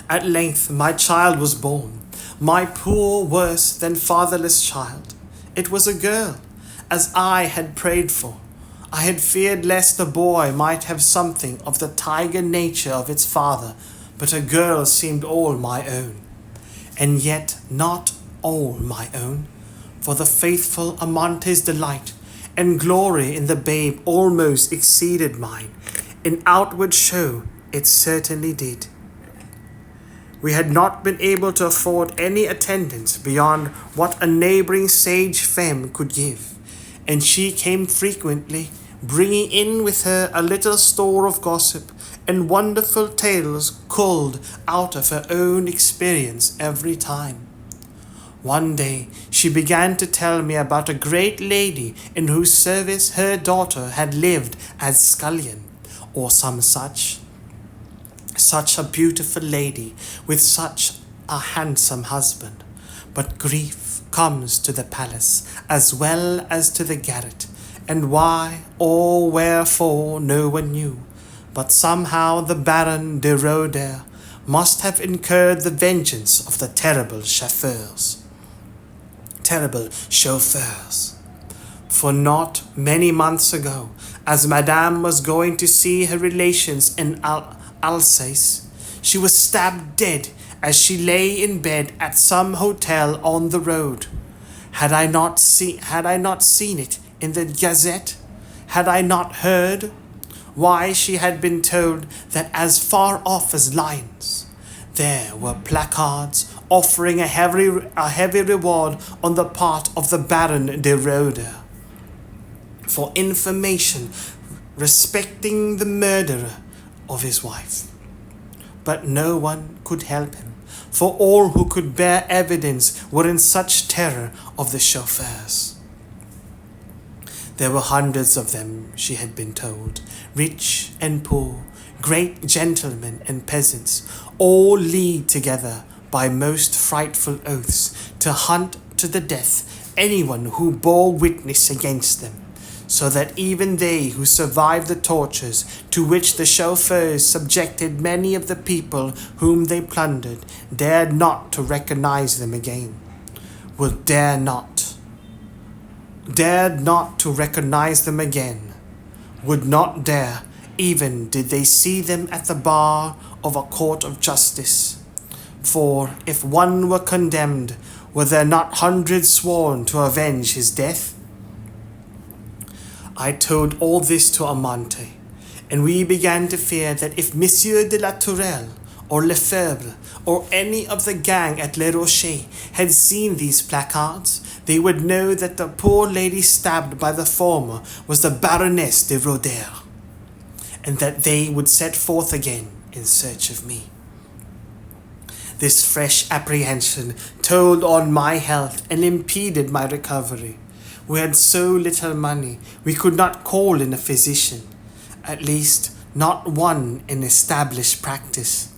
At length my child was born, my poor worse than fatherless child. It was a girl, as I had prayed for. I had feared lest the boy might have something of the tiger nature of its father, but a girl seemed all my own, and yet not all my own, for the faithful Amante's delight and glory in the babe almost exceeded mine. In outward show it certainly did. We had not been able to afford any attendance beyond what a neighboring sage femme could give, and she came frequently, bringing in with her a little store of gossip and wonderful tales culled out of her own experience every time. One day she began to tell me about a great lady in whose service her daughter had lived as scullion, or some such a beautiful lady with such a handsome husband. But grief comes to the palace as well as to the garret, and why or wherefore no one knew, but somehow the Baron de Roder must have incurred the vengeance of the terrible chauffeurs. For not many months ago, as Madame was going to see her relations in Alsace, she was stabbed dead as she lay in bed at some hotel on the road. Had I not seen it in the Gazette? Had I not heard? Why, she had been told that as far off as Lyons, there were placards offering a heavy reward on the part of the Baron de Roder for information respecting the murderer of his wife. But no one could help him, for all who could bear evidence were in such terror of the chauffeurs. There were hundreds of them, she had been told, rich and poor, great gentlemen and peasants, all leagued together by most frightful oaths to hunt to the death anyone who bore witness against them, so that even they who survived the tortures to which the chauffeurs subjected many of the people whom they plundered dared not to recognize them again, dared not to recognize them again, would not dare, even did they see them at the bar of a court of justice. For if one were condemned, were there not hundreds sworn to avenge his death? I told all this to Amante, and we began to fear that if Monsieur de la Tourelle or Lefebvre or any of the gang at Les Rochers had seen these placards, they would know that the poor lady stabbed by the former was the Baroness de Roder, and that they would set forth again in search of me. This fresh apprehension told on my health and impeded my recovery. We had so little money, we could not call in a physician, at least not one in established practice.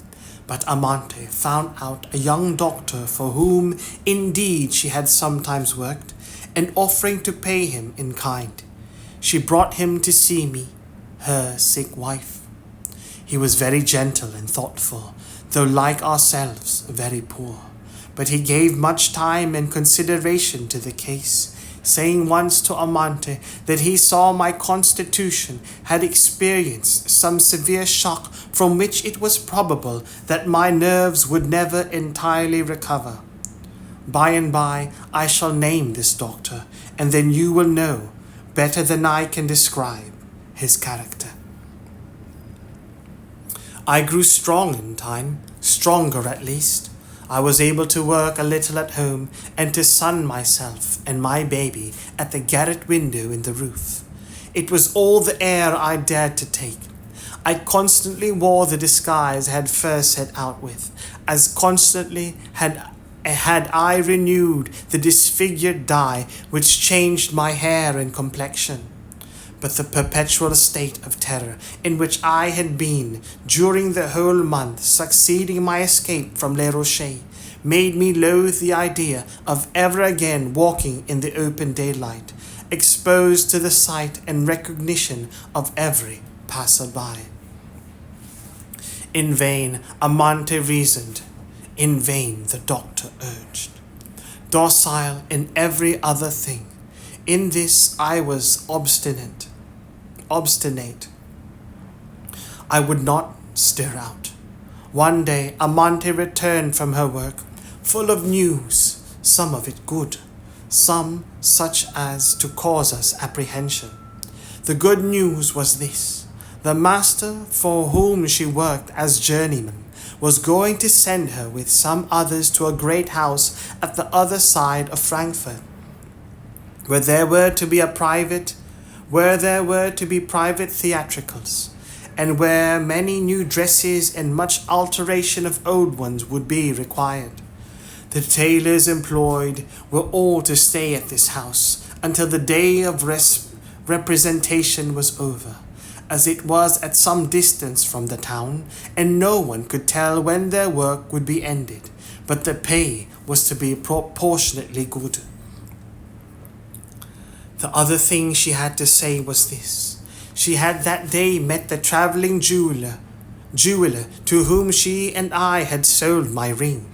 But Amante found out a young doctor for whom indeed she had sometimes worked, and offering to pay him in kind, she brought him to see me, her sick wife. He was very gentle and thoughtful, though like ourselves very poor, but he gave much time and consideration to the case, saying once to Amante that he saw my constitution had experienced some severe shock from which it was probable that my nerves would never entirely recover. By and by I shall name this doctor, and then you will know, better than I can describe, his character. I grew strong in time, stronger at least. I was able to work a little at home and to sun myself and my baby at the garret window in the roof. It was all the air I dared to take. I constantly wore the disguise I had first set out with. As constantly had I renewed the disfigured dye which changed my hair and complexion. But the perpetual state of terror in which I had been during the whole month succeeding my escape from Les Rochers made me loathe the idea of ever again walking in the open daylight, exposed to the sight and recognition of every passer-by. In vain Amante reasoned, in vain the doctor urged. Docile in every other thing, in this I was obstinate. I would not stir out. One day Amante returned from her work, full of news, some of it good, some such as to cause us apprehension. The good news was this: the master for whom she worked as journeyman was going to send her with some others to a great house at the other side of Frankfurt, where there were to be private theatricals, and where many new dresses and much alteration of old ones would be required. The tailors employed were all to stay at this house until the day of representation was over, as it was at some distance from the town, and no one could tell when their work would be ended, but the pay was to be proportionately good. The other thing she had to say was this: she had that day met the travelling jeweler to whom she and I had sold my ring.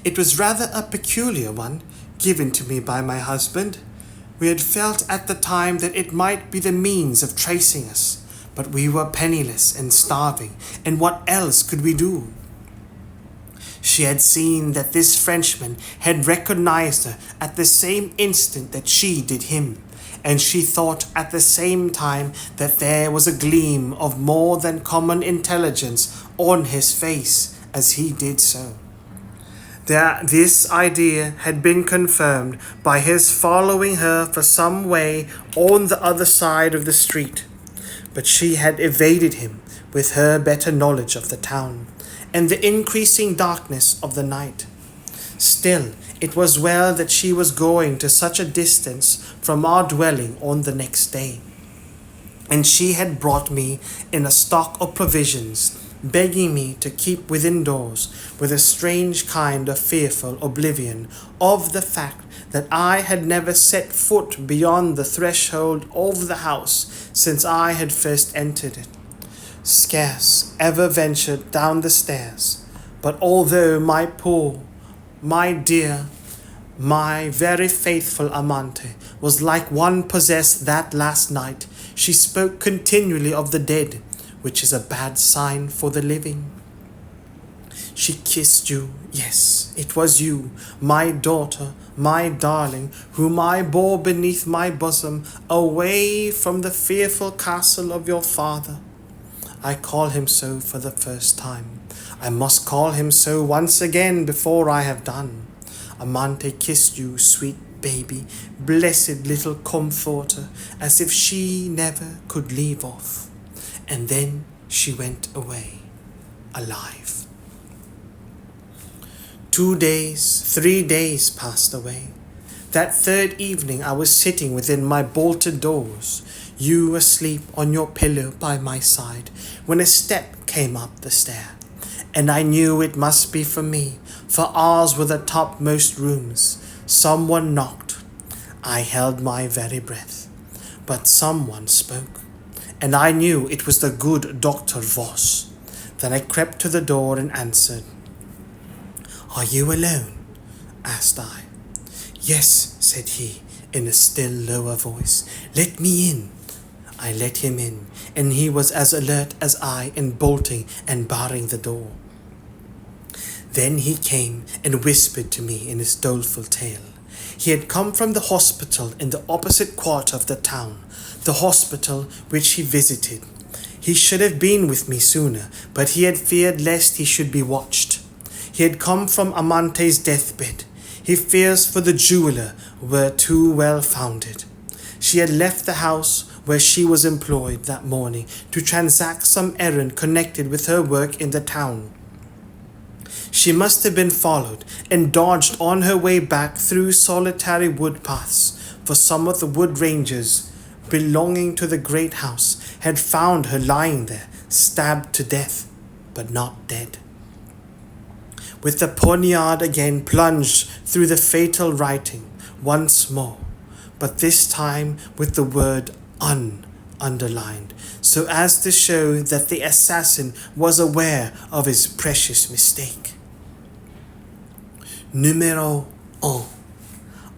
It was rather a peculiar one, given to me by my husband. We had felt at the time that it might be the means of tracing us, but we were penniless and starving, and what else could we do? She had seen that this Frenchman had recognized her at the same instant that she did him, and she thought at the same time that there was a gleam of more than common intelligence on his face as he did so. This idea had been confirmed by his following her for some way on the other side of the street, but she had evaded him with her better knowledge of the town and the increasing darkness of the night. Still, It was well that she was going to such a distance from our dwelling on the next day, and she had brought me in a stock of provisions, begging me to keep within doors with a strange kind of fearful oblivion of the fact that I had never set foot beyond the threshold of the house since I had first entered it, scarce ever ventured down the stairs. But although my poor, my dear, my very faithful Amante was like one possessed that last night, she spoke continually of the dead, which is a bad sign for the living. She kissed you, yes, it was you, my daughter, my darling, whom I bore beneath my bosom, away from the fearful castle of your father. I call him so for the first time. I must call him so once again before I have done. Amante kissed you, sweet baby, blessed little comforter, as if she never could leave off. And then she went away, alive. 2 days, 3 days passed away. That third evening I was sitting within my bolted doors, you asleep on your pillow by my side, when a step came up the stair, and I knew it must be for me, for ours were the topmost rooms. Someone knocked. I held my very breath, but someone spoke, and I knew it was the good Dr. Voss. Then I crept to the door and answered. "Are you alone?" asked I. "Yes," said he, in a still lower voice. "Let me in." I let him in, and he was as alert as I in bolting and barring the door. Then he came and whispered to me in his doleful tale. He had come from the hospital in the opposite quarter of the town, the hospital which he visited. He should have been with me sooner, but he had feared lest he should be watched. He had come from Amante's deathbed. His fears for the jeweler were too well founded. She had left the house where she was employed that morning to transact some errand connected with her work in the town. She must have been followed and dodged on her way back through solitary wood paths, for some of the wood rangers belonging to the great house had found her lying there, stabbed to death, but not dead. With the poniard again plunged through the fatal writing once more, but this time with the word underlined, so as to show that the assassin was aware of his precious mistake. Numéro 1.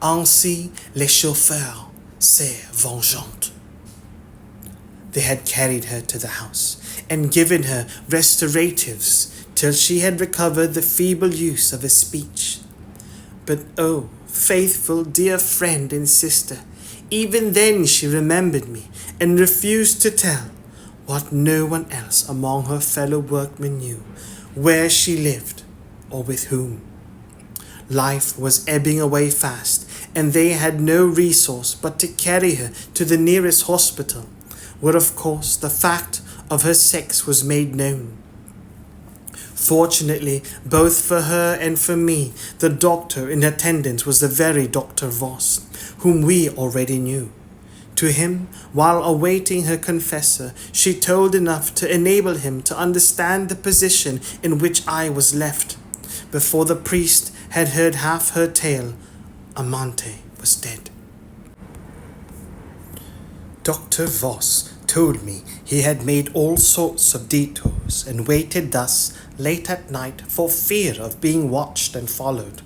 Ainsi les chauffeurs se vengeant. They had carried her to the house and given her restoratives till she had recovered the feeble use of her speech. But oh, faithful dear friend and sister, even then she remembered me and refused to tell, what no one else among her fellow workmen knew, where she lived or with whom. Life was ebbing away fast, and they had no resource but to carry her to the nearest hospital, where of course the fact of her sex was made known. Fortunately, both for her and for me, the doctor in attendance was the very Dr. Voss, whom we already knew. To him, while awaiting her confessor, she told enough to enable him to understand the position in which I was left. Before the priest had heard half her tale, Amante was dead. Dr. Voss told me he had made all sorts of detours and waited thus late at night for fear of being watched and followed.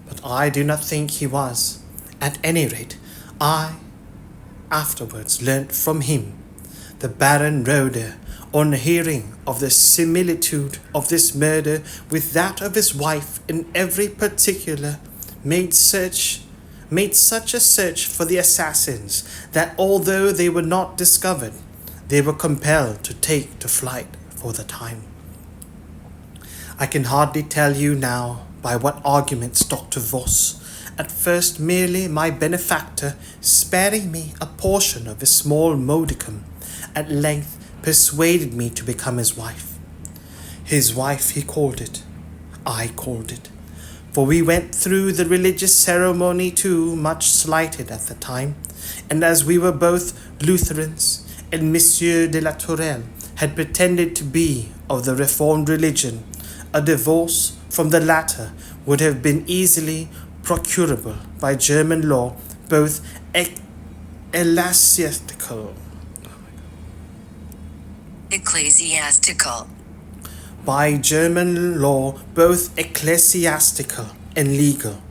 But I do not think he was. At any rate, I afterwards learnt from him. The Baron Roeder, on hearing of the similitude of this murder with that of his wife in every particular, made such a search for the assassins that although they were not discovered, they were compelled to take to flight for the time. I can hardly tell you now by what arguments Dr. Voss, at first merely my benefactor, sparing me a portion of his small modicum, at length persuaded me to become his wife. His wife he called it, I called it, For we went through the religious ceremony too, much slighted at the time, and as we were both Lutherans, and Monsieur de la Tourelle had pretended to be of the Reformed religion, a divorce from the latter would have been easily procurable by German law, both ecclesiastical by German law, both ecclesiastical and legal.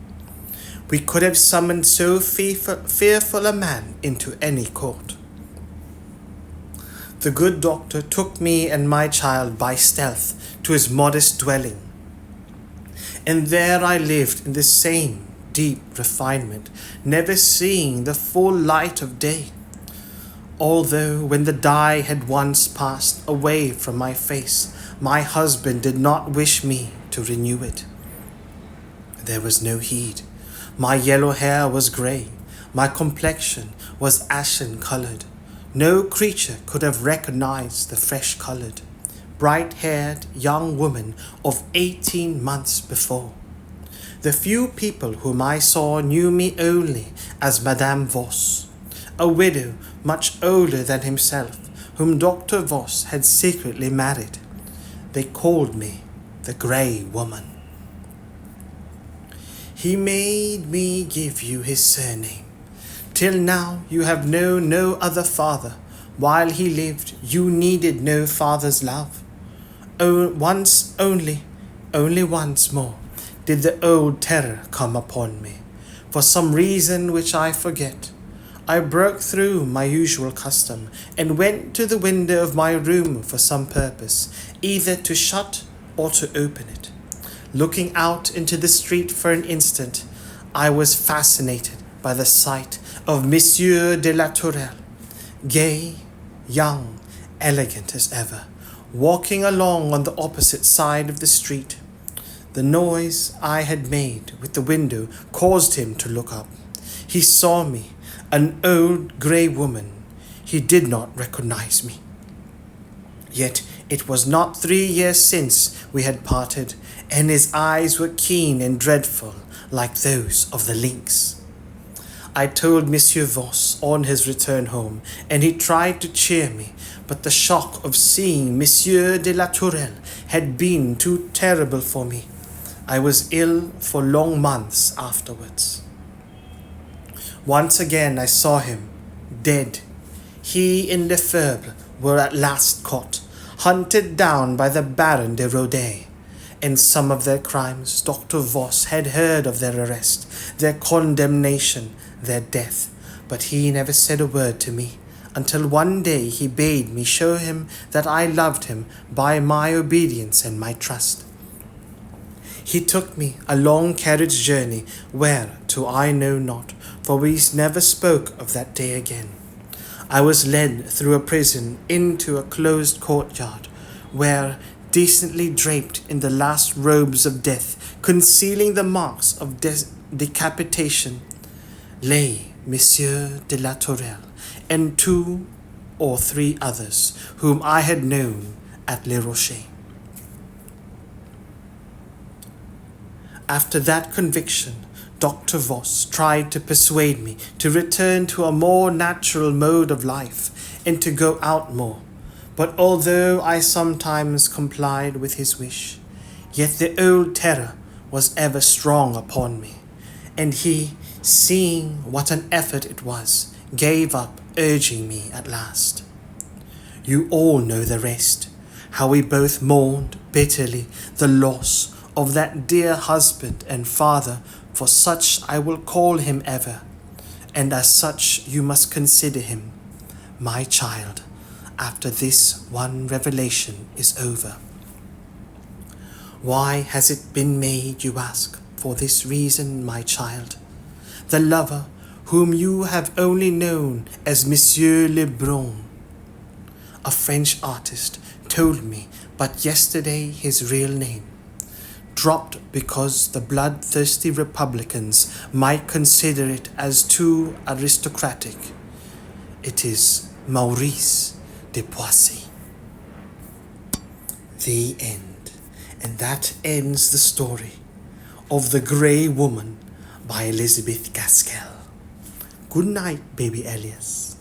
We could have summoned so fearful a man into any court. The good doctor took me and my child by stealth to his modest dwelling, and there I lived in the same deep refinement, never seeing the full light of day. Although when the dye had once passed away from my face, my husband did not wish me to renew it. There was no heed. My yellow hair was grey, my complexion was ashen coloured. No creature could have recognized the fresh-coloured, bright-haired young woman of 18 months before. The few people whom I saw knew me only as Madame Voss, a widow much older than himself, whom Dr. Voss had secretly married. They called me the Grey Woman. He made me give you his surname. Till now you have known no other father. While he lived, you needed no father's love. Once only once more, did the old terror come upon me. For some reason which I forget, I broke through my usual custom and went to the window of my room for some purpose, either to shut or to open it. Looking out into the street for an instant, I was fascinated by the sight of Monsieur de la Tourelle, gay, young, elegant as ever, walking along on the opposite side of the street. The noise I had made with the window caused him to look up. He saw me, an old grey woman. He did not recognize me. Yet it was not 3 years since we had parted, and his eyes were keen and dreadful, like those of the lynx. I told Monsieur Voss on his return home, and he tried to cheer me, but the shock of seeing Monsieur de la Tourelle had been too terrible for me. I was ill for long months afterwards. Once again I saw him, dead. He and Lefebvre were at last caught, hunted down by the Baron de Rodet. And some of their crimes, Dr. Voss had heard of their arrest, their condemnation, their death, but he never said a word to me, until one day he bade me show him that I loved him by my obedience and my trust. He took me a long carriage journey, where to I know not, for we never spoke of that day again. I was led through a prison into a closed courtyard, where, decently draped in the last robes of death, concealing the marks of decapitation, lay Monsieur de la Tourelle and 2 or 3 others whom I had known at Les Rochers. After that conviction, Dr. Voss tried to persuade me to return to a more natural mode of life and to go out more. But although I sometimes complied with his wish, yet the old terror was ever strong upon me, and he, seeing what an effort it was, gave up urging me at last. You all know the rest, how we both mourned bitterly the loss of that dear husband and father, for such I will call him ever, and as such you must consider him, my child, after this one revelation is over. Why has it been made, you ask? For this reason, my child. The lover whom you have only known as Monsieur Lebrun, a French artist, told me but yesterday his real name, dropped because the bloodthirsty Republicans might consider it as too aristocratic. It is Maurice de Poissy. The end. And that ends the story of the Grey Woman by Elizabeth Gaskell. Good night, baby Elias.